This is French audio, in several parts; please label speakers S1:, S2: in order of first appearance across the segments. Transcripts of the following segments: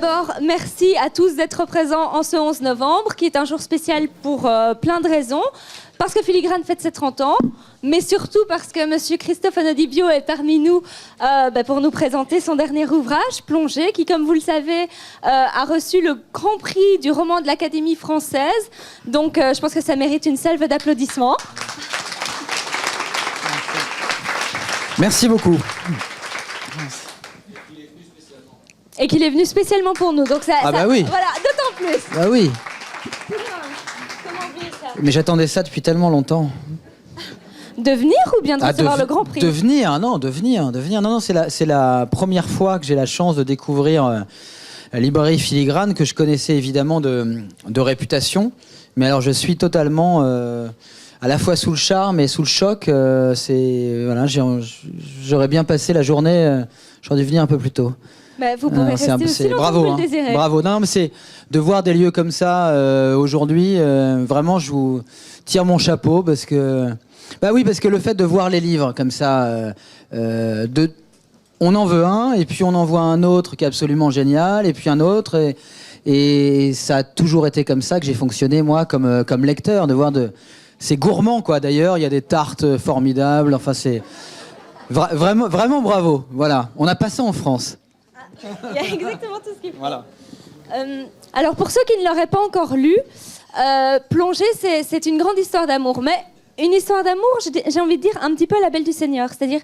S1: d'abord, merci à tous d'être présents en ce 11 novembre, qui est un jour spécial pour plein de raisons. Parce que Filigrane fête ses 30 ans, mais surtout parce que Monsieur Christophe Onodibio est parmi nous pour nous présenter son dernier ouvrage, Plongée, qui, comme vous le savez, a reçu le Grand Prix du roman de l'Académie française. Donc, je pense que ça mérite une salve d'applaudissements.
S2: Merci beaucoup.
S1: Et qu'il est venu spécialement pour nous. Donc
S2: bah oui.
S1: Voilà, d'autant plus.
S2: Bah oui.
S1: Comment dire ça ?
S2: Mais j'attendais ça depuis tellement longtemps.
S1: De venir ou bien de recevoir le Grand Prix ?
S2: De venir. Non, c'est la première fois que j'ai la chance de découvrir la librairie Filigrane, que je connaissais évidemment de réputation. Mais alors je suis totalement à la fois sous le charme et sous le choc. J'aurais bien passé la journée, j'aurais dû venir un peu plus tôt.
S1: Bah, vous pouvez rester aussi longtemps que vous le désirez.
S2: Bravo. Non, mais c'est de voir des lieux comme ça aujourd'hui. Vraiment, je vous tire mon chapeau parce que le fait de voir les livres comme ça, on en veut un et puis on en voit un autre qui est absolument génial et puis un autre et ça a toujours été comme ça que j'ai fonctionné moi comme lecteur, de voir c'est gourmand quoi. D'ailleurs, il y a des tartes formidables. Enfin, c'est vraiment bravo. Voilà, on a pas ça en France.
S1: Il y a exactement tout ce qu'il faut.
S2: Voilà.
S1: Alors, pour ceux qui ne l'auraient pas encore lu, Plongée, c'est une grande histoire d'amour. Mais une histoire d'amour, j'ai envie de dire, un petit peu à la Belle du Seigneur. C'est-à-dire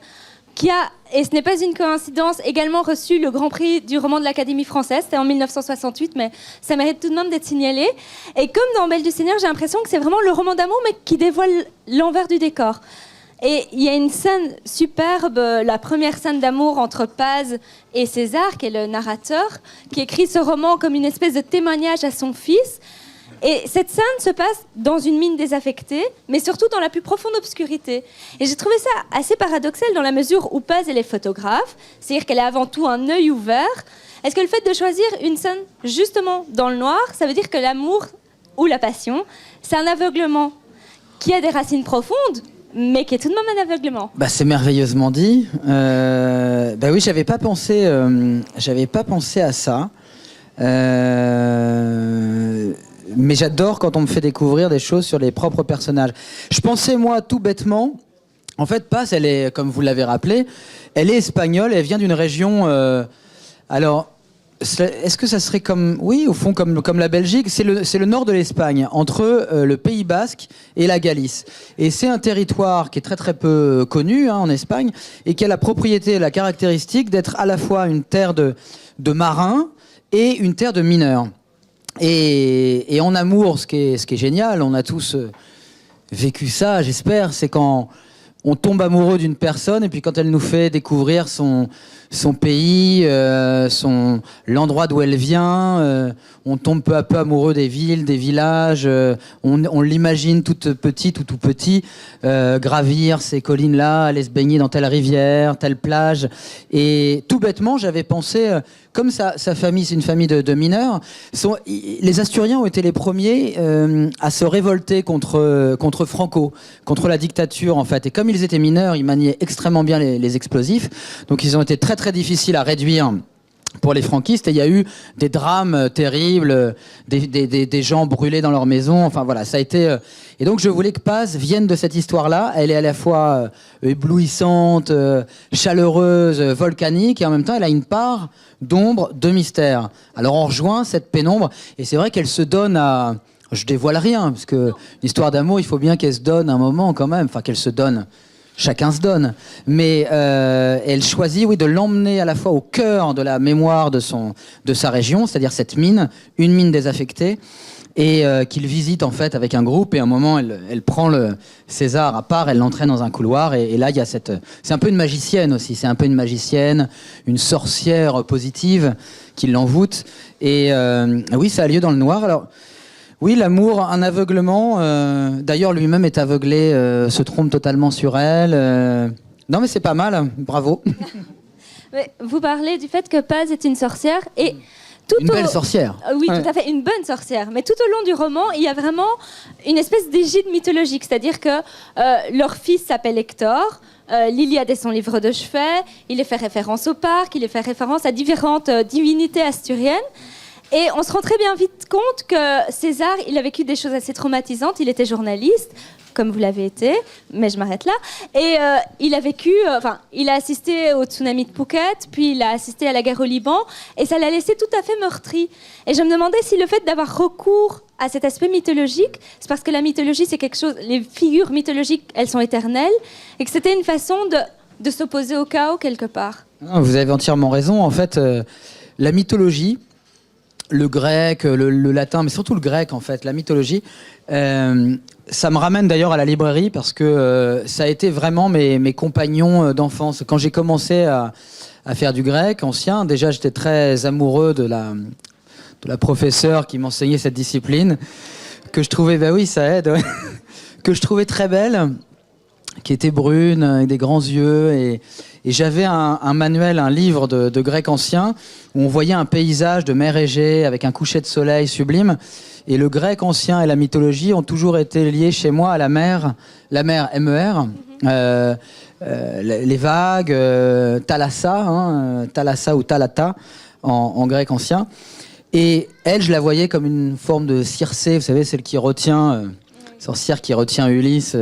S1: qui a, et ce n'est pas une coïncidence, également reçu le Grand Prix du roman de l'Académie française. C'était en 1968, mais ça mérite tout de même d'être signalé. Et comme dans Belle du Seigneur, j'ai l'impression que c'est vraiment le roman d'amour, mais qui dévoile l'envers du décor. Et il y a une scène superbe, la première scène d'amour entre Paz et César, qui est le narrateur, qui écrit ce roman comme une espèce de témoignage à son fils. Et cette scène se passe dans une mine désaffectée, mais surtout dans la plus profonde obscurité. Et j'ai trouvé ça assez paradoxal dans la mesure où Paz, elle est photographe, c'est-à-dire qu'elle a avant tout un œil ouvert. Est-ce que le fait de choisir une scène justement dans le noir, ça veut dire que l'amour ou la passion, c'est un aveuglement qui a des racines profondes, mais qui est tout de même un aveuglement.
S2: Bah, c'est merveilleusement dit. Oui, j'avais pas pensé à ça. Mais j'adore quand on me fait découvrir des choses sur les propres personnages. Je pensais, moi, tout bêtement, en fait, Paz, elle est, comme vous l'avez rappelé, elle est espagnole, elle vient d'une région... alors, est-ce que ça serait comme... Oui, au fond, comme la Belgique, c'est le nord de l'Espagne, entre le Pays Basque et la Galice. Et c'est un territoire qui est très très peu connu en Espagne, et qui a la propriété, la caractéristique d'être à la fois une terre de marins et une terre de mineurs. Et en amour, ce qui est génial, on a tous vécu ça, j'espère, c'est quand on tombe amoureux d'une personne et puis quand elle nous fait découvrir son pays, l'endroit d'où elle vient, on tombe peu à peu amoureux des villes, des villages, on l'imagine toute petite ou tout petit, gravir ces collines-là, aller se baigner dans telle rivière, telle plage. Et tout bêtement, j'avais pensé, comme sa famille, c'est une famille de mineurs, les Asturiens ont été les premiers à se révolter contre Franco, contre la dictature en fait. Et comme ils étaient mineurs, ils maniaient extrêmement bien les explosifs, donc ils ont été très très difficiles à réduire pour les franquistes, et il y a eu des drames terribles, des gens brûlés dans leur maison, enfin voilà, ça a été... Et donc je voulais que Paz vienne de cette histoire-là, elle est à la fois éblouissante, chaleureuse, volcanique, et en même temps elle a une part d'ombre, de mystère. Alors on rejoint cette pénombre, et c'est vrai qu'elle se donne à... Je dévoile rien, parce que l'histoire d'amour, il faut bien qu'elle se donne un moment quand même, enfin qu'elle se donne... Chacun se donne, mais elle choisit, de l'emmener à la fois au cœur de la mémoire de sa région, c'est-à-dire cette mine, une mine désaffectée, et qu'il visite en fait avec un groupe. Et à un moment, elle prend le César à part, elle l'entraîne dans un couloir, et là il y a c'est un peu une magicienne aussi, c'est un peu une magicienne, une sorcière positive qui l'envoûte. Et oui, ça a lieu dans le noir. Alors. Oui, l'amour, un aveuglement. D'ailleurs, lui-même est aveuglé, se trompe totalement sur elle. Non, mais c'est pas mal. Bravo.
S1: Vous parlez du fait que Paz est une sorcière. Et
S2: Une belle sorcière.
S1: Oui, tout à fait, une bonne sorcière. Mais tout au long du roman, il y a vraiment une espèce d'égide mythologique. C'est-à-dire que leur fils s'appelle Hector. L'Iliade est son livre de chevet. Il est fait référence au parc. Il est fait référence à différentes divinités asturiennes. Et on se rend très bien vite compte que César, il a vécu des choses assez traumatisantes. Il était journaliste, comme vous l'avez été, mais je m'arrête là. Et il a vécu, il a assisté au tsunami de Phuket, puis il a assisté à la guerre au Liban, et ça l'a laissé tout à fait meurtri. Et je me demandais si le fait d'avoir recours à cet aspect mythologique, c'est parce que la mythologie, c'est quelque chose, les figures mythologiques, elles sont éternelles, et que c'était une façon de s'opposer au chaos quelque part.
S2: Non, vous avez entièrement raison. En fait, la mythologie, le grec, le latin, mais surtout le grec en fait, la mythologie, ça me ramène d'ailleurs à la librairie parce que ça a été vraiment mes compagnons d'enfance. Quand j'ai commencé à faire du grec ancien, déjà j'étais très amoureux de la professeure qui m'enseignait cette discipline, que je trouvais, bah oui ça aide, que je trouvais très belle, qui était brune, avec des grands yeux, et j'avais un manuel, un livre de grec ancien, où on voyait un paysage de mer Égée, avec un coucher de soleil sublime, et le grec ancien et la mythologie ont toujours été liés chez moi à la mer MER, les vagues, thalassa, thalassa ou thalata, en grec ancien, et elle, je la voyais comme une forme de Circé, vous savez, celle qui retient, sorcière qui retient Ulysse,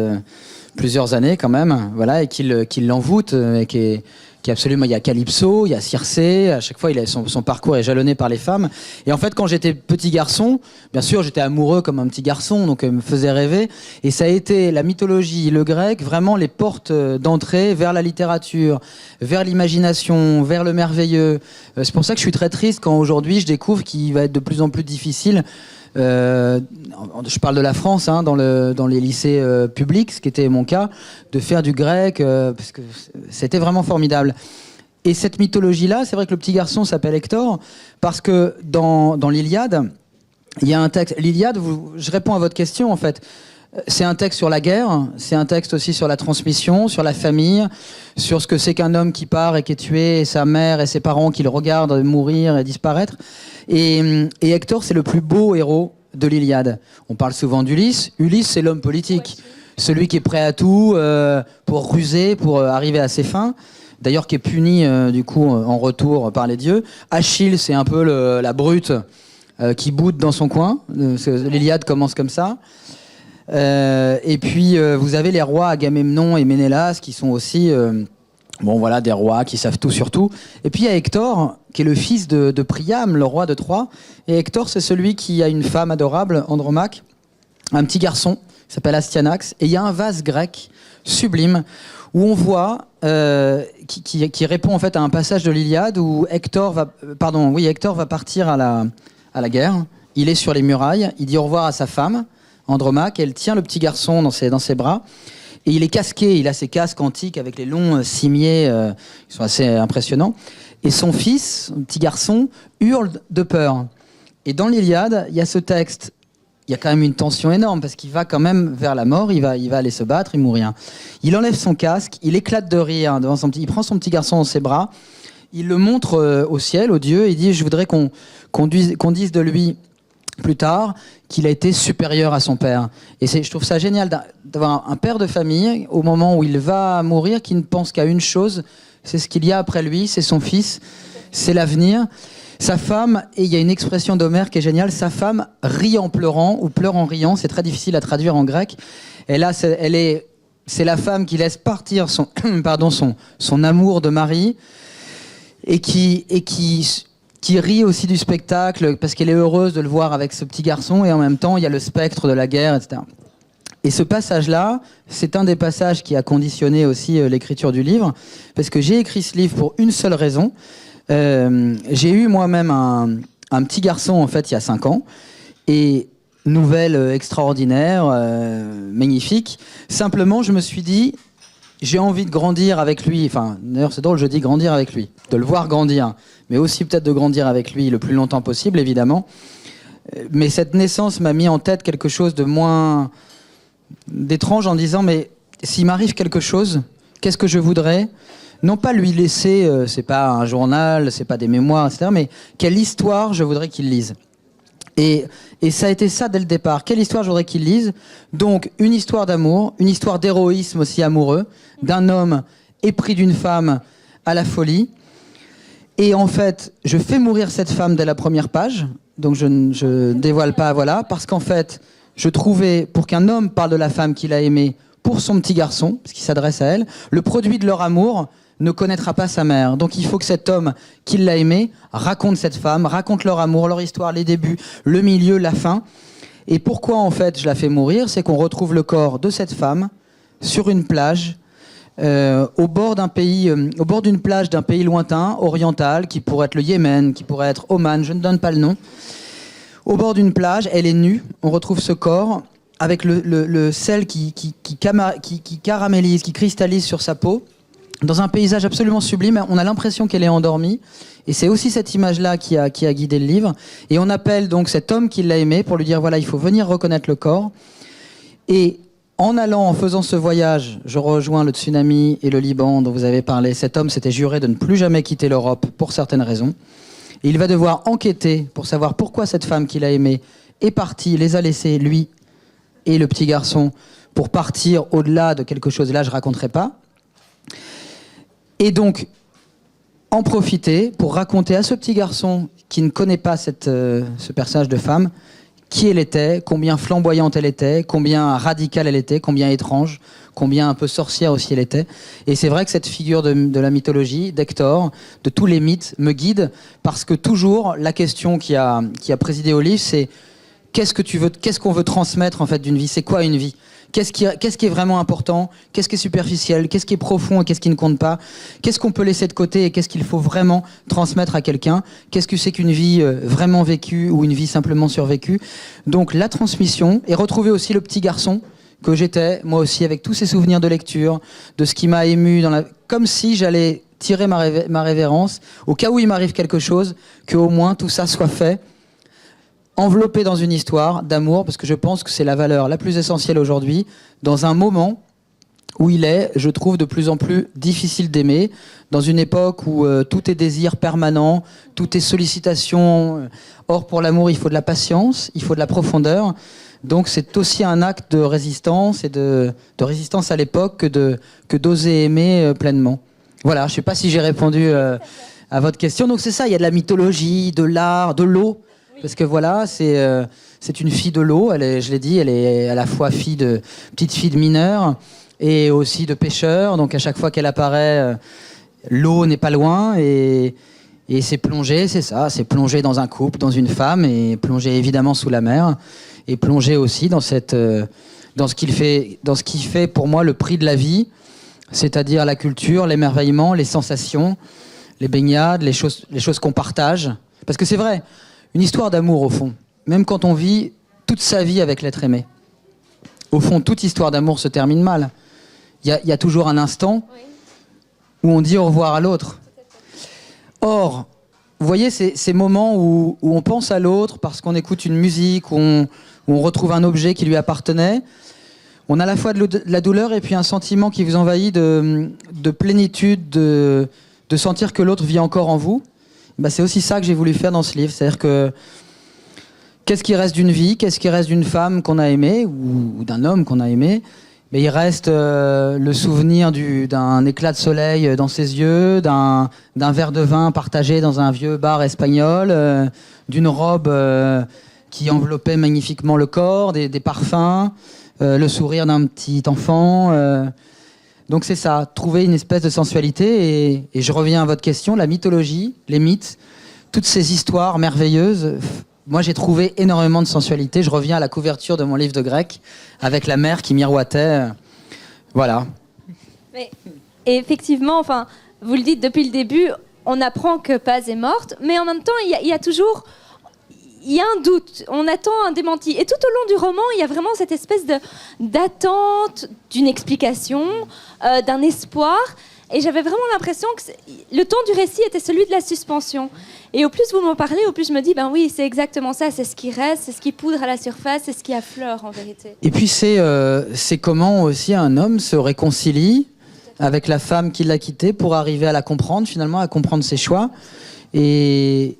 S2: plusieurs années quand même, voilà, et qui l'envoûte, et qui absolument, il y a Calypso, il y a Circé, à chaque fois son parcours est jalonné par les femmes. Et en fait, quand j'étais petit garçon, bien sûr, j'étais amoureux comme un petit garçon, donc me faisait rêver. Et ça a été la mythologie, le grec, vraiment les portes d'entrée vers la littérature, vers l'imagination, vers le merveilleux. C'est pour ça que je suis très triste quand aujourd'hui je découvre qu'il va être de plus en plus difficile. Je parle de la France, hein, dans les lycées publics, ce qui était mon cas, de faire du grec, parce que c'était vraiment formidable. Et cette mythologie-là, c'est vrai que le petit garçon s'appelle Hector, parce que dans l'Iliade, il y a un texte. L'Iliade, je réponds à votre question en fait. C'est un texte sur la guerre, c'est un texte aussi sur la transmission, sur la famille, sur ce que c'est qu'un homme qui part et qui est tué, et sa mère et ses parents qui le regardent mourir et disparaître. Et Hector, c'est le plus beau héros de l'Iliade. On parle souvent d'Ulysse. Ulysse, c'est l'homme politique, celui qui est prêt à tout pour ruser, pour arriver à ses fins. D'ailleurs, qui est puni du coup en retour par les dieux. Achille, c'est un peu la brute qui boude dans son coin. L'Iliade commence comme ça. Et puis vous avez les rois Agamemnon et Ménélas qui sont aussi des rois qui savent tout sur tout. Et puis il y a Hector qui est le fils de Priam, le roi de Troie. Et Hector, c'est celui qui a une femme adorable, Andromaque, un petit garçon qui s'appelle Astyanax. Et il y a un vase grec sublime où on voit qui répond en fait à un passage de l'Iliade où Hector va partir à la guerre. Il est sur les murailles, il dit au revoir à sa femme Andromaque, elle tient le petit garçon dans ses bras, et il est casqué, il a ses casques antiques avec les longs cimiers, ils sont assez impressionnants, et son fils, un petit garçon, hurle de peur. Et dans l'Iliade, il y a ce texte, il y a quand même une tension énorme, parce qu'il va quand même vers la mort, il va aller se battre, il mourir. Il enlève son casque, il éclate de rire, il prend son petit garçon dans ses bras, il le montre au ciel, au Dieu, et il dit « Je voudrais qu'on dise de lui plus tard qu'il a été supérieur à son père. » Et je trouve ça génial d'avoir un père de famille, au moment où il va mourir, qui ne pense qu'à une chose, c'est ce qu'il y a après lui, c'est son fils, c'est l'avenir. Sa femme, et il y a une expression d'Homère qui est géniale, sa femme rit en pleurant, ou pleure en riant, c'est très difficile à traduire en grec. Et là, c'est la femme qui laisse partir son amour de mari, et qui rit aussi du spectacle parce qu'elle est heureuse de le voir avec ce petit garçon, et en même temps il y a le spectre de la guerre, etc. Et ce passage-là, c'est un des passages qui a conditionné aussi l'écriture du livre, parce que j'ai écrit ce livre pour une seule raison. J'ai eu moi-même un petit garçon en fait il y a 5 ans, et nouvelle extraordinaire, magnifique. Simplement, je me suis dit, j'ai envie de grandir avec lui. Enfin, d'ailleurs, c'est drôle, je dis grandir avec lui, de le voir grandir, mais aussi peut-être de grandir avec lui le plus longtemps possible, évidemment. Mais cette naissance m'a mis en tête quelque chose de moins d'étrange, en disant, mais s'il m'arrive quelque chose, qu'est-ce que je voudrais ? non pas lui laisser, c'est pas un journal, c'est pas des mémoires, etc., mais quelle histoire je voudrais qu'il lise. Et ça a été ça dès le départ. Quelle histoire je voudrais qu'il lise? Donc, une histoire d'amour, une histoire d'héroïsme aussi amoureux, d'un homme épris d'une femme à la folie. Et en fait, je fais mourir cette femme dès la première page. Donc, je ne dévoile pas, voilà. Parce qu'en fait, je trouvais, pour qu'un homme parle de la femme qu'il a aimée pour son petit garçon, parce qu'il s'adresse à elle, le produit de leur amour ne connaîtra pas sa mère. Donc il faut que cet homme qui l'a aimé raconte cette femme, raconte leur amour, leur histoire, les débuts, le milieu, la fin. Et pourquoi en fait je la fais mourir? C'est qu'on retrouve le corps de cette femme sur une plage, au bord d'une plage d'un pays lointain, oriental, qui pourrait être le Yémen, qui pourrait être Oman, je ne donne pas le nom. Au bord d'une plage, elle est nue, on retrouve ce corps avec le sel qui caramélise, qui cristallise sur sa peau. Dans un paysage absolument sublime, on a l'impression qu'elle est endormie. Et c'est aussi cette image-là qui a guidé le livre. Et on appelle donc cet homme qui l'a aimé pour lui dire, voilà, il faut venir reconnaître le corps. Et en faisant ce voyage, je rejoins le tsunami et le Liban dont vous avez parlé. Cet homme s'était juré de ne plus jamais quitter l'Europe pour certaines raisons. Et il va devoir enquêter pour savoir pourquoi cette femme qu'il a aimée est partie, les a laissés, lui et le petit garçon, pour partir au-delà de quelque chose. Là, je ne raconterai pas. Et donc, en profiter pour raconter à ce petit garçon qui ne connaît pas ce personnage de femme, qui elle était, combien flamboyante elle était, combien radicale elle était, combien étrange, combien un peu sorcière aussi elle était. Et c'est vrai que cette figure de la mythologie, d'Hector, de tous les mythes, me guide, parce que toujours, la question qui a présidé au livre, c'est qu'est-ce qu'on veut transmettre en fait d'une vie? C'est quoi une vie? Qu'est-ce qui est vraiment important? Qu'est-ce qui est superficiel? Qu'est-ce qui est profond et qu'est-ce qui ne compte pas? Qu'est-ce qu'on peut laisser de côté et qu'est-ce qu'il faut vraiment transmettre à quelqu'un? Qu'est-ce que c'est qu'une vie vraiment vécue ou une vie simplement survécue? Donc la transmission, et retrouver aussi le petit garçon que j'étais, moi aussi, avec tous ces souvenirs de lecture, de ce qui m'a ému, comme si j'allais tirer ma révérence, au cas où il m'arrive quelque chose, qu'au moins tout ça soit fait, enveloppé dans une histoire d'amour, parce que je pense que c'est la valeur la plus essentielle aujourd'hui, dans un moment où il est, je trouve, de plus en plus difficile d'aimer, dans une époque où tout est désir permanent, tout est sollicitation. Or, pour l'amour, il faut de la patience, il faut de la profondeur. Donc, c'est aussi un acte de résistance, et de résistance à l'époque que d'oser aimer pleinement. Voilà, je ne sais pas si j'ai répondu à votre question. Donc, c'est ça, il y a de la mythologie, de l'art, de l'eau. Parce que voilà, c'est une fille de l'eau, je l'ai dit, elle est à la fois petite fille de mineur et aussi de pêcheur. Donc à chaque fois qu'elle apparaît, l'eau n'est pas loin et c'est plongé, c'est ça, c'est plongé dans un couple, dans une femme et plongé évidemment sous la mer et plongé aussi dans ce qui fait pour moi le prix de la vie, c'est-à-dire la culture, l'émerveillement, les sensations, les baignades, les choses qu'on partage. Parce que c'est vrai. Une histoire d'amour, au fond, même quand on vit toute sa vie avec l'être aimé. Au fond, toute histoire d'amour se termine mal. Il y a toujours un instant où on dit au revoir à l'autre. Or, vous voyez, ces moments où on pense à l'autre parce qu'on écoute une musique, où on retrouve un objet qui lui appartenait, on a à la fois de la douleur et puis un sentiment qui vous envahit de plénitude, de sentir que l'autre vit encore en vous. Bah, c'est aussi ça que j'ai voulu faire dans ce livre. C'est-à-dire que qu'est-ce qui reste d'une vie? Qu'est-ce qui reste d'une femme qu'on a aimée ou d'un homme qu'on a aimé? Mais il reste le souvenir d'un éclat de soleil dans ses yeux, d'un verre de vin partagé dans un vieux bar espagnol, d'une robe qui enveloppait magnifiquement le corps, des parfums, le sourire d'un petit enfant. Donc c'est ça, trouver une espèce de sensualité. Et je reviens à votre question, la mythologie, les mythes, toutes ces histoires merveilleuses. Moi, j'ai trouvé énormément de sensualité. Je reviens à la couverture de mon livre de grec, avec la mer qui miroitait. Voilà.
S1: Mais, et effectivement, enfin, vous le dites depuis le début, on apprend que Paz est morte, mais en même temps, il y a toujours... Il y a un doute, on attend un démenti. Et tout au long du roman, il y a vraiment cette espèce d'attente d'une explication, d'un espoir. Et j'avais vraiment l'impression que le temps du récit était celui de la suspension. Et au plus vous m'en parlez, au plus je me dis, ben oui, c'est exactement ça, c'est ce qui reste, c'est ce qui poudre à la surface, c'est ce qui affleure en vérité.
S2: Et puis c'est comment aussi un homme se réconcilie avec la femme qui l'a quitté pour arriver à la comprendre, finalement, à comprendre ses choix. Et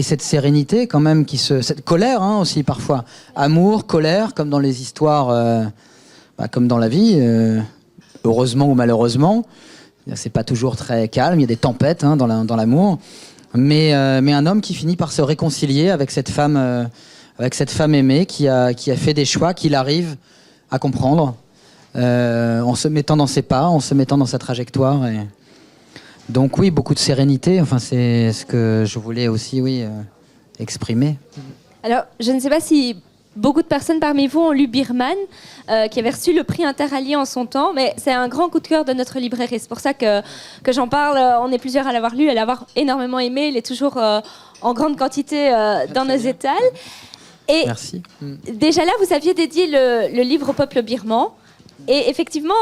S2: cette sérénité, quand même, cette colère aussi, parfois. Amour, colère, comme dans les histoires, comme dans la vie, heureusement ou malheureusement. C'est pas toujours très calme, il y a des tempêtes dans l'amour. Mais un homme qui finit par se réconcilier avec cette femme aimée qui a fait des choix qu'il arrive à comprendre en se mettant dans ses pas, en se mettant dans sa trajectoire. Et... Donc oui, beaucoup de sérénité. Enfin, c'est ce que je voulais aussi, exprimer.
S1: Alors, je ne sais pas si beaucoup de personnes parmi vous ont lu Birman, qui avait reçu le prix Interallié en son temps, mais c'est un grand coup de cœur de notre librairie. C'est pour ça que j'en parle. On est plusieurs à l'avoir lu, à l'avoir énormément aimé. Il est toujours en grande quantité dans nos étals. Et
S2: merci.
S1: Déjà là, vous aviez dédié le livre au peuple birman. Et effectivement,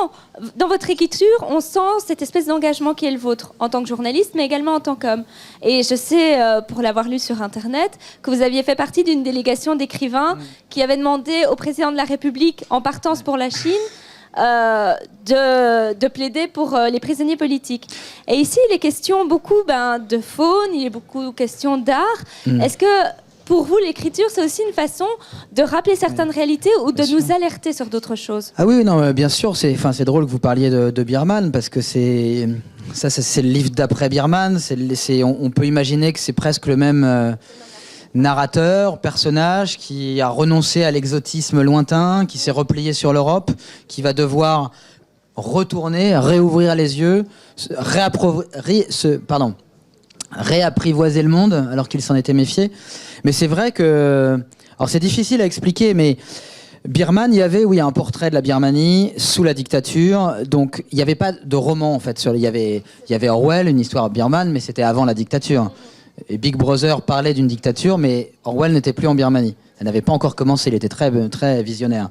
S1: dans votre écriture, on sent cette espèce d'engagement qui est le vôtre en tant que journaliste, mais également en tant qu'homme. Et je sais, pour l'avoir lu sur Internet, que vous aviez fait partie d'une délégation d'écrivains qui avait demandé au président de la République, en partance pour la Chine, de plaider pour les prisonniers politiques. Et ici, il est question beaucoup de faune, il est beaucoup question d'art. Est-ce que... Pour vous, l'écriture, c'est aussi une façon de rappeler certaines réalités ou de nous alerter sur d'autres choses?
S2: Ah oui, non, bien sûr. C'est drôle que vous parliez de Birman, parce que c'est le livre d'après Birman. On peut imaginer que c'est presque le même narrateur, personnage, qui a renoncé à l'exotisme lointain, qui s'est replié sur l'Europe, qui va devoir retourner, réouvrir les yeux, réapprivoiser le monde alors qu'il s'en était méfié. Mais c'est vrai que... Alors c'est difficile à expliquer, mais Birman, il y avait un portrait de la Birmanie sous la dictature. Donc il n'y avait pas de roman en fait. Il y avait Orwell, une histoire Birman, mais c'était avant la dictature. Et Big Brother parlait d'une dictature, mais Orwell n'était plus en Birmanie. Elle n'avait pas encore commencé, il était très, très visionnaire.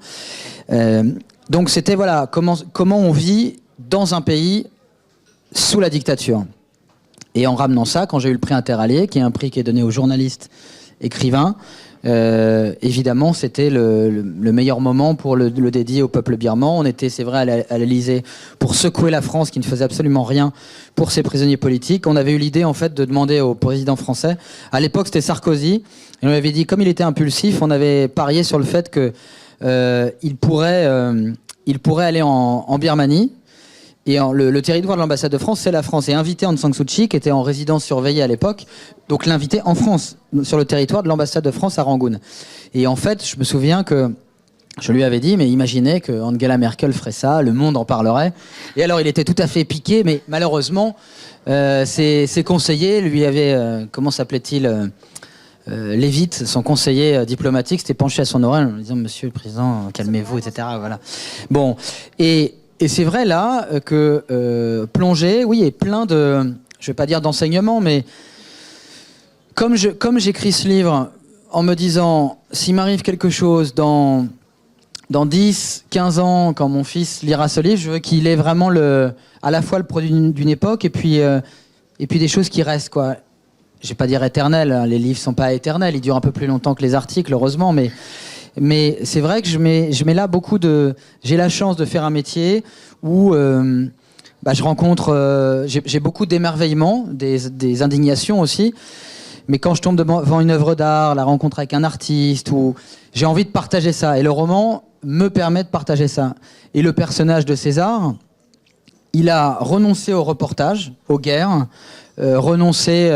S2: Donc c'était comment on vit dans un pays sous la dictature. Et en ramenant ça, quand j'ai eu le prix Interallié, qui est un prix qui est donné aux journalistes écrivains, évidemment, c'était le meilleur moment pour le dédier au peuple birman. On était, c'est vrai, à l'Élysée pour secouer la France qui ne faisait absolument rien pour ses prisonniers politiques. On avait eu l'idée, en fait, de demander au président français. À l'époque, c'était Sarkozy. Et on avait dit, comme il était impulsif, on avait parié sur le fait que il pourrait aller en Birmanie. Et le territoire de l'ambassade de France, c'est la France. Et invité Aung San Suu Kyi, qui était en résidence surveillée à l'époque, donc l'invité en France, sur le territoire de l'ambassade de France à Rangoon. Et en fait, je me souviens que je lui avais dit, mais imaginez que Angela Merkel ferait ça, le monde en parlerait. Et alors, il était tout à fait piqué, mais malheureusement, ses conseillers lui avaient... comment s'appelait-il Lévite, son conseiller diplomatique, s'était penché à son oreille en lui disant « Monsieur le Président, calmez-vous, etc. » Voilà. Bon, et c'est vrai là que Plongée, est plein de, je vais pas dire d'enseignements, mais comme j'écris ce livre en me disant, s'il m'arrive quelque chose dans 10, 15 ans, quand mon fils lira ce livre, je veux qu'il ait vraiment à la fois le produit d'une époque et puis des choses qui restent, quoi. Je vais pas dire éternelles, hein, les livres sont pas éternels, ils durent un peu plus longtemps que les articles, heureusement, mais c'est vrai que je mets là beaucoup de... J'ai la chance de faire un métier où je rencontre... j'ai beaucoup d'émerveillement, des indignations aussi. Mais quand je tombe devant une œuvre d'art, la rencontre avec un artiste, j'ai envie de partager ça. Et le roman me permet de partager ça. Et le personnage de César, il a renoncé au reportage, aux guerres, renoncé...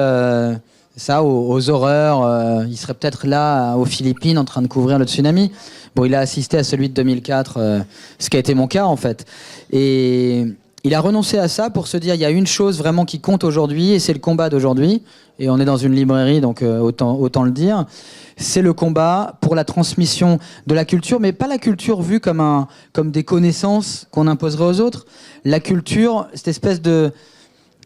S2: aux horreurs. Il serait peut-être là, aux Philippines, en train de couvrir le tsunami. Bon, il a assisté à celui de 2004, ce qui a été mon cas, en fait. Et il a renoncé à ça pour se dire, il y a une chose vraiment qui compte aujourd'hui, et c'est le combat d'aujourd'hui. Et on est dans une librairie, donc autant le dire. C'est le combat pour la transmission de la culture, mais pas la culture vue comme des connaissances qu'on imposerait aux autres. La culture, cette espèce de...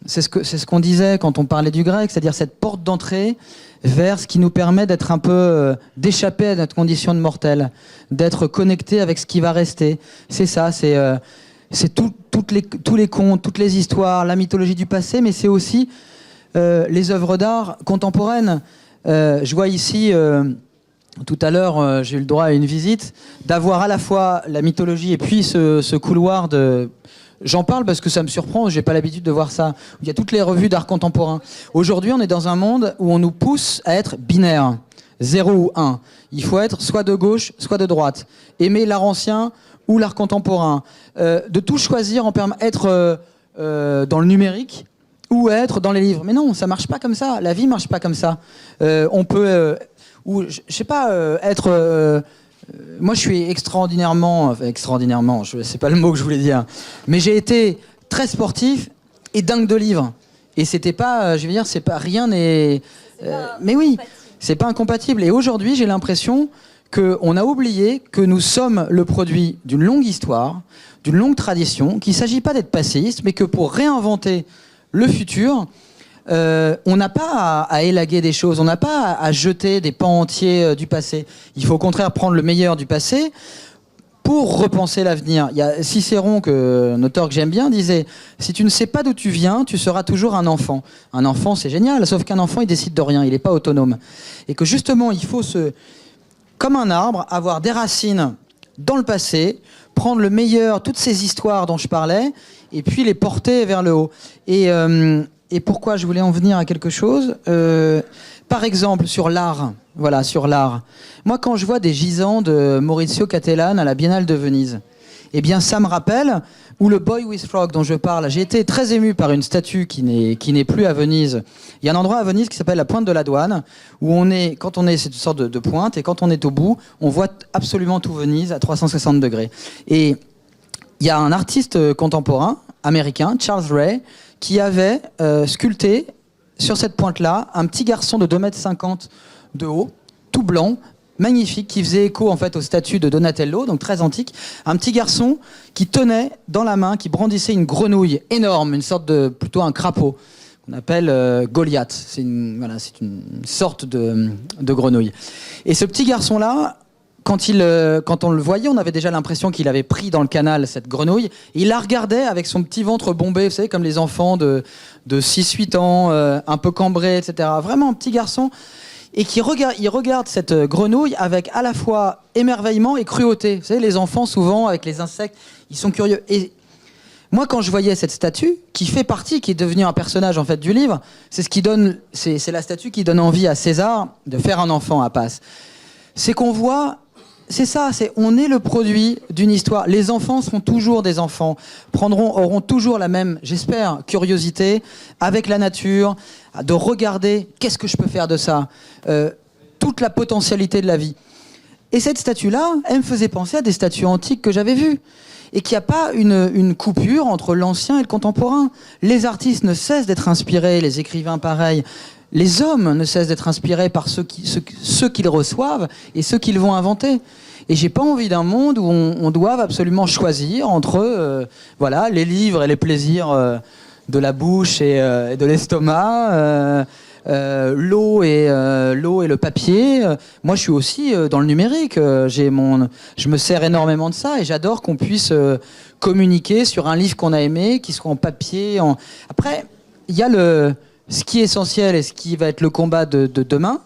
S2: C'est ce qu'on disait quand on parlait du grec, c'est-à-dire cette porte d'entrée vers ce qui nous permet d'être un peu... d'échapper à notre condition de mortel, d'être connecté avec ce qui va rester. C'est ça, c'est tous les contes, toutes les histoires, la mythologie du passé, mais c'est aussi les œuvres d'art contemporaines. Je vois ici... tout à l'heure, j'ai eu le droit à une visite, d'avoir à la fois la mythologie et puis ce couloir de J'en parle parce que ça me surprend, j'ai pas l'habitude de voir ça. Il y a toutes les revues d'art contemporain. Aujourd'hui, on est dans un monde où on nous pousse à être binaire, 0 ou 1. Il faut être soit de gauche, soit de droite. Aimer l'art ancien ou l'art contemporain. De tout choisir, être dans le numérique ou être dans les livres. Mais non, ça marche pas comme ça. La vie marche pas comme ça. On peut, ou je sais pas, être... moi, je suis extraordinairement, c'est pas le mot que je voulais dire, mais j'ai été très sportif et dingue de livres. Et c'était pas, je veux dire, c'est pas rien n'est, mais oui, c'est pas incompatible. Et aujourd'hui, j'ai l'impression qu'on a oublié que nous sommes le produit d'une longue histoire, d'une longue tradition, qu'il ne s'agit pas d'être passéiste, mais que pour réinventer le futur, on n'a pas à élaguer des choses, on n'a pas à jeter des pans entiers du passé. Il faut au contraire prendre le meilleur du passé pour repenser l'avenir. Il y a Cicéron, un auteur que j'aime bien, disait « Si tu ne sais pas d'où tu viens, tu seras toujours un enfant. » Un enfant, c'est génial, sauf qu'un enfant, il décide de rien, il n'est pas autonome. Et que justement, il faut comme un arbre, avoir des racines dans le passé, prendre le meilleur, toutes ces histoires dont je parlais, et puis les porter vers le haut. Et pourquoi je voulais en venir à quelque chose par exemple, sur l'art. Voilà, sur l'art. Moi, quand je vois des gisants de Maurizio Cattelan à la Biennale de Venise, eh bien, ça me rappelle, ou le Boy with Frog dont je parle, j'ai été très ému par une statue qui n'est plus à Venise. Il y a un endroit à Venise qui s'appelle la Pointe de la Douane, où quand on est cette sorte de pointe, et quand on est au bout, on voit absolument tout Venise à 360 degrés. Et il y a un artiste contemporain, américain, Charles Ray, qui avait sculpté sur cette pointe-là un petit garçon de 2,50 m de haut, tout blanc, magnifique, qui faisait écho en fait aux statues de Donatello, donc très antique. Un petit garçon qui tenait dans la main, qui brandissait une grenouille énorme, plutôt un crapaud, qu'on appelle Goliath. C'est une sorte de grenouille. Et ce petit garçon-là, quand on le voyait, on avait déjà l'impression qu'il avait pris dans le canal cette grenouille. Et il la regardait avec son petit ventre bombé, vous savez, comme les enfants de 6-8 ans, un peu cambrés, etc. Vraiment un petit garçon. Et il regarde cette grenouille avec à la fois émerveillement et cruauté. Vous savez, les enfants, souvent, avec les insectes, ils sont curieux. Et moi, quand je voyais cette statue, qui est devenue un personnage en fait du livre, c'est la statue qui donne envie à César de faire un enfant à Passe. C'est qu'on voit... C'est ça, on est le produit d'une histoire. Les enfants seront toujours des enfants, auront toujours la même, j'espère, curiosité avec la nature, de regarder qu'est-ce que je peux faire de ça, toute la potentialité de la vie. Et cette statue-là, elle me faisait penser à des statues antiques que j'avais vues. Et qu'il n'y a pas une coupure entre l'ancien et le contemporain. Les artistes ne cessent d'être inspirés, les écrivains pareil. Les hommes ne cessent d'être inspirés par ceux qu'ils reçoivent et ceux qu'ils vont inventer. Et j'ai pas envie d'un monde où on doive absolument choisir entre les livres et les plaisirs de la bouche et de l'estomac, l'eau et le papier. Moi, je suis aussi dans le numérique. Je me sers énormément de ça et j'adore qu'on puisse communiquer sur un livre qu'on a aimé, qui soit en papier. Après, il y a ce qui est essentiel et ce qui va être le combat de demain,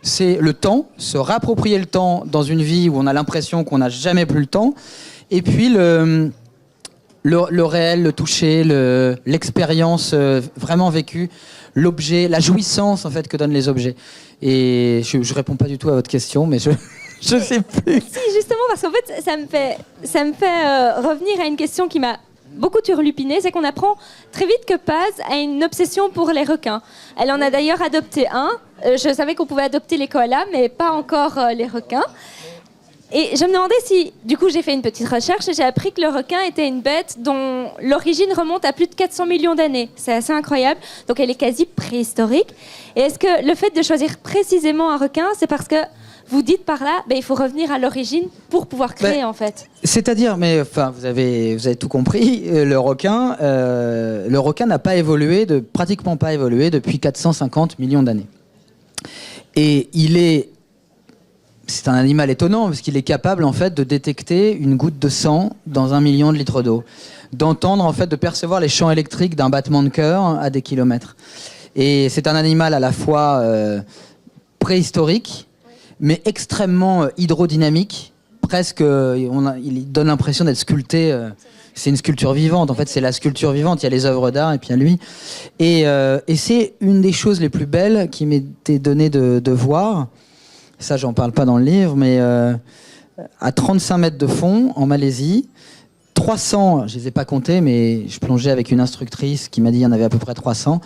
S2: c'est le temps, se réapproprier le temps dans une vie où on a l'impression qu'on n'a jamais plus le temps, et puis le réel, le toucher, l'expérience vraiment vécue, l'objet, la jouissance en fait que donnent les objets. Et je réponds pas du tout à votre question, mais je sais plus.
S1: Si, justement, parce qu'en fait, ça me fait revenir à une question qui m'a beaucoup turlupiné, c'est qu'on apprend très vite que Paz a une obsession pour les requins. Elle en a d'ailleurs adopté un. Je savais qu'on pouvait adopter les koalas, mais pas encore les requins. Et je me demandais si... Du coup, j'ai fait une petite recherche et j'ai appris que le requin était une bête dont l'origine remonte à plus de 400 millions d'années. C'est assez incroyable. Donc, elle est quasi préhistorique. Et est-ce que le fait de choisir précisément un requin, c'est parce que vous dites par là, il faut revenir à l'origine pour pouvoir créer, en fait.
S2: C'est-à-dire, mais enfin, vous avez tout compris. Le requin n'a pas évolué, pratiquement pas évolué depuis 450 millions d'années. Et c'est un animal étonnant parce qu'il est capable en fait de détecter une goutte de sang dans 1 million de litres d'eau, d'entendre en fait, de percevoir les champs électriques d'un battement de cœur à des kilomètres. Et c'est un animal à la fois préhistorique, mais extrêmement hydrodynamique. Presque, il donne l'impression d'être sculpté c'est une sculpture vivante. En fait, c'est la sculpture vivante. Il y a les œuvres d'art et puis il y a lui. Et c'est une des choses les plus belles qui m'était donnée de voir. Ça, j'en parle pas dans le livre, mais à 35 mètres de fond, en Malaisie, 300, je les ai pas comptés, mais je plongeais avec une instructrice qui m'a dit qu'il y en avait à peu près 300.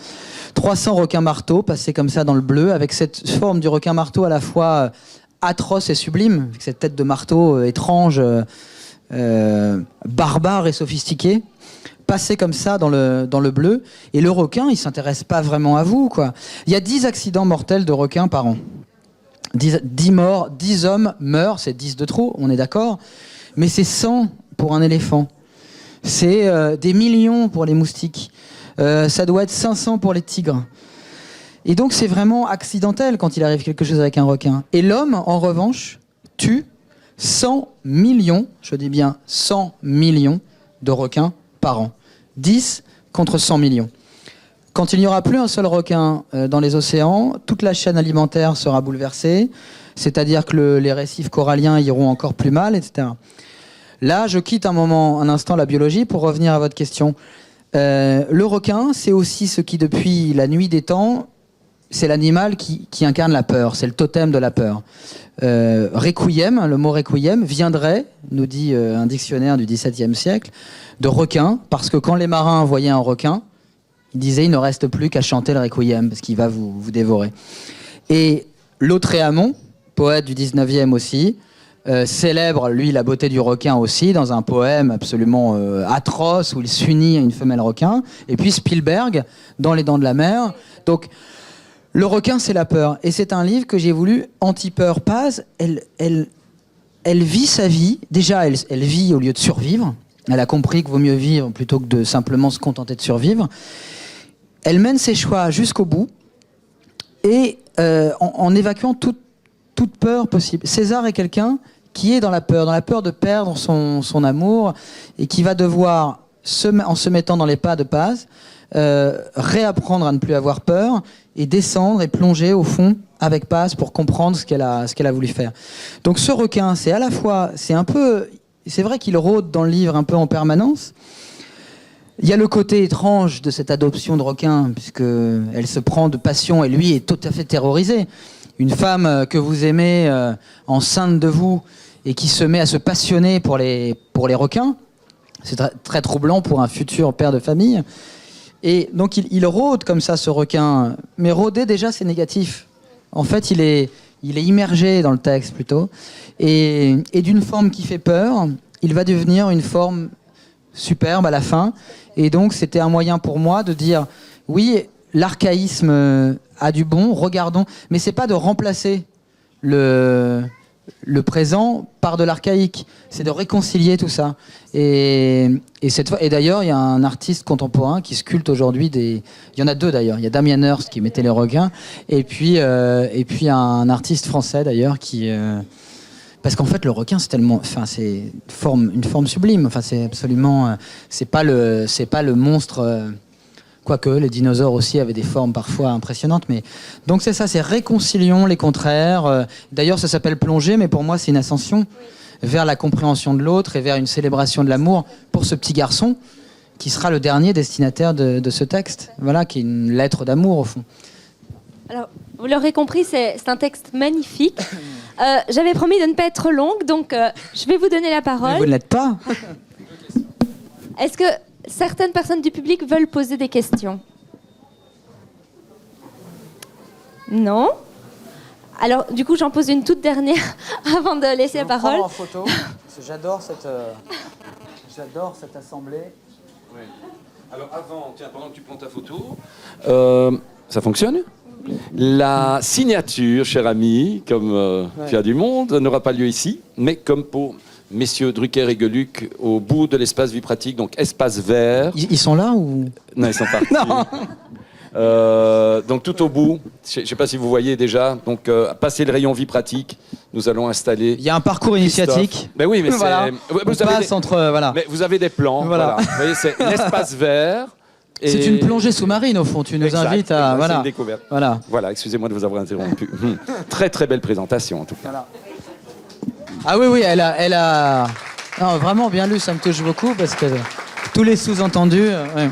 S2: 300 requins marteaux passés comme ça dans le bleu, avec cette forme du requin marteau à la fois atroce et sublime, avec cette tête de marteau étrange, barbare et sophistiquée, passé comme ça dans le bleu. Et le requin, il s'intéresse pas vraiment à vous, quoi. Il y a 10 accidents mortels de requins par an. 10 morts, 10 hommes meurent, c'est 10 de trop, on est d'accord. Mais c'est 100 pour un éléphant. C'est des millions pour les moustiques. Ça doit être 500 pour les tigres. Et donc c'est vraiment accidentel quand il arrive quelque chose avec un requin. Et l'homme, en revanche, tue 100 millions, je dis bien 100 millions de requins par an. 10 contre 100 millions. Quand il n'y aura plus un seul requin dans les océans, toute la chaîne alimentaire sera bouleversée, c'est-à-dire que les récifs coralliens iront encore plus mal, etc. Là, je quitte un instant la biologie pour revenir à votre question. Le requin, c'est aussi ce qui, depuis la nuit des temps, c'est l'animal qui incarne la peur, c'est le totem de la peur. Requiem, le mot requiem, viendrait, nous dit un dictionnaire du XVIIe siècle, de requin, parce que quand les marins voyaient un requin, ils disaient il ne reste plus qu'à chanter le requiem, parce qu'il va vous dévorer. Et Lautréamont, poète du XIXe aussi, célèbre, lui, la beauté du requin aussi, dans un poème absolument atroce, où il s'unit à une femelle requin. Et puis Spielberg, dans Les Dents de la Mer. Donc, le requin, c'est la peur. Et c'est un livre que j'ai voulu, Anti-peur. Paz, elle vit sa vie. Déjà, elle vit au lieu de survivre. Elle a compris qu'il vaut mieux vivre plutôt que de simplement se contenter de survivre. Elle mène ses choix jusqu'au bout. Et en évacuant toute peur possible. César est quelqu'un qui est dans la peur de perdre son amour, et qui va devoir, en se mettant dans les pas de Paz, réapprendre à ne plus avoir peur, et descendre et plonger au fond avec Paz pour comprendre ce qu'elle a voulu faire. Donc ce requin, c'est à la fois, c'est vrai qu'il rôde dans le livre un peu en permanence. Il y a le côté étrange de cette adoption de requin, puisqu'elle se prend de passion, et lui est tout à fait terrorisé. Une femme que vous aimez, enceinte de vous, et qui se met à se passionner pour les requins, c'est très troublant pour un futur père de famille. Et donc il rôde comme ça, ce requin. Mais rôder, déjà, c'est négatif. En fait, il est immergé dans le texte, plutôt. Et d'une forme qui fait peur, il va devenir une forme superbe à la fin. Et donc, c'était un moyen pour moi de dire, oui, l'archaïsme a du bon, regardons. Mais c'est pas de remplacer le présent par de l'archaïque. C'est de réconcilier tout ça. Et d'ailleurs, il y a un artiste contemporain qui sculpte aujourd'hui il y en a deux d'ailleurs. Il y a Damien Hirst qui mettait les requins, et puis un artiste français d'ailleurs qui... Parce qu'en fait, le requin, c'est tellement... Enfin, c'est une forme sublime. Enfin, c'est absolument... c'est pas le monstre... Quoique, les dinosaures aussi avaient des formes parfois impressionnantes. Mais... Donc c'est ça, c'est réconcilions les contraires. D'ailleurs, ça s'appelle plonger, mais pour moi, c'est une ascension vers la compréhension de l'autre et vers une célébration de l'amour pour ce petit garçon qui sera le dernier destinataire de ce texte. Voilà, qui est une lettre d'amour, au fond.
S1: Alors, vous l'aurez compris, c'est un texte magnifique. J'avais promis de ne pas être trop longue, donc je vais vous donner la parole.
S2: Mais vous ne l'êtes pas.
S1: Est-ce que certaines personnes du public veulent poser des questions? Non? Alors, du coup, j'en pose une toute dernière avant de laisser la parole.
S2: En photo, parce que j'adore cette assemblée.
S3: Oui. Alors avant, tiens, pendant que tu prends ta photo, ça fonctionne? La signature, cher ami, comme Pierre du Monde, n'aura pas lieu ici, mais comme pour messieurs Drucker et Gueluc, au bout de l'espace vie pratique, donc espace vert.
S2: Ils sont là ou...
S3: Non, ils sont partis.
S2: Non.
S3: Donc tout au bout, je ne sais pas si vous voyez déjà, donc passer le rayon vie pratique, nous allons installer...
S2: Il y a un parcours initiatique.
S3: Mais oui, mais
S2: voilà.
S3: Mais vous avez des plans.
S2: Voilà.
S3: Vous voyez, c'est l'espace vert. Et...
S2: C'est une plongée sous-marine, au fond. Tu nous invites à...
S3: C'est une découverte. Voilà, excusez-moi de vous avoir interrompu. Très, très belle présentation, en tout cas. Voilà.
S2: Ah oui, elle a... Non, vraiment bien lu, ça me touche beaucoup parce que tous les sous-entendus. Ouais.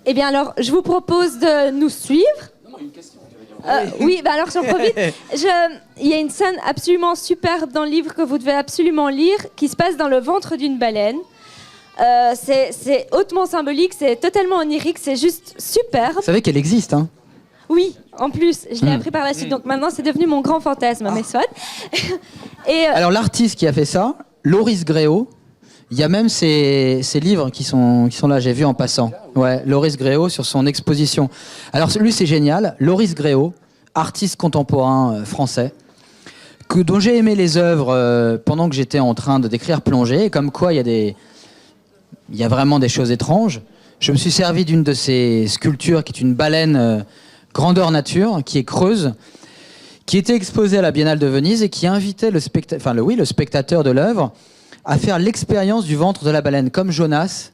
S1: Eh bien alors, je vous propose de nous suivre. Oui, bah alors j'en profite. Il y a une scène absolument superbe dans le livre que vous devez absolument lire, qui se passe dans le ventre d'une baleine. C'est hautement symbolique, c'est totalement onirique, c'est juste superbe.
S2: Vous savez qu'elle existe, hein?
S1: Oui, en plus, je l'ai appris par la suite, donc maintenant c'est devenu mon grand fantasme, mais soit. Et,
S2: Alors l'artiste qui a fait ça, Loris Gréau, il y a même ses livres qui sont là, j'ai vu en passant. Ouais, Loris Gréau sur son exposition. Alors lui c'est génial, Loris Gréau, artiste contemporain français, dont j'ai aimé les œuvres pendant que j'étais en train d'écrire Plongée, et comme quoi il y a vraiment des choses étranges. Je me suis servi d'une de ces sculptures qui est une baleine grandeur nature, qui est creuse, qui était exposée à la Biennale de Venise et qui invitait le spectateur de l'œuvre à faire l'expérience du ventre de la baleine, comme Jonas,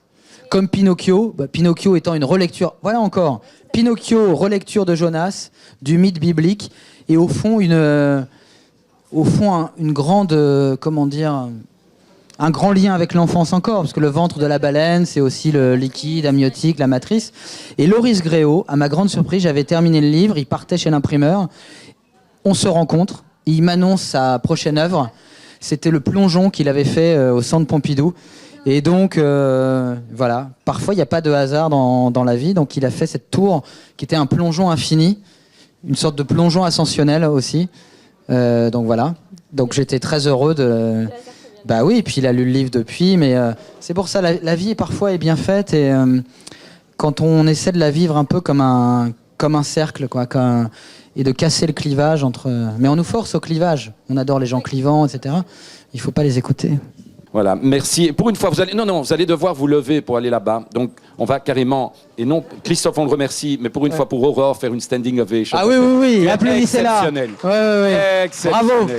S2: comme Pinocchio, Pinocchio étant une relecture, voilà encore, Pinocchio, relecture de Jonas, du mythe biblique, et au fond une grande, comment dire, un grand lien avec l'enfance encore, parce que le ventre de la baleine, c'est aussi le liquide amniotique, la matrice. Et Loris Gréau, à ma grande surprise, j'avais terminé le livre, il partait chez l'imprimeur, on se rencontre, il m'annonce sa prochaine œuvre. C'était le plongeon qu'il avait fait au Centre Pompidou. Et donc, voilà, parfois il n'y a pas de hasard dans la vie, donc il a fait cette tour qui était un plongeon infini, une sorte de plongeon ascensionnel aussi. Donc voilà, donc j'étais très heureux de... Bah oui, et puis il a lu le livre depuis, mais c'est pour ça, la vie parfois est bien faite, et quand on essaie de la vivre un peu comme un cercle, quoi, et de casser le clivage entre... mais on nous force au clivage, on adore les gens clivants, etc. Il ne faut pas les écouter.
S3: Voilà, merci. Et pour une fois, vous allez devoir vous lever pour aller là-bas. Donc, on va carrément, et non, Christophe, on le remercie, mais pour une fois, pour Aurore, faire une standing ovation.
S2: Ah oui, applaudissez-là.
S3: Exceptionnel.
S2: Ouais.
S3: Exceptionnel.
S2: Bravo.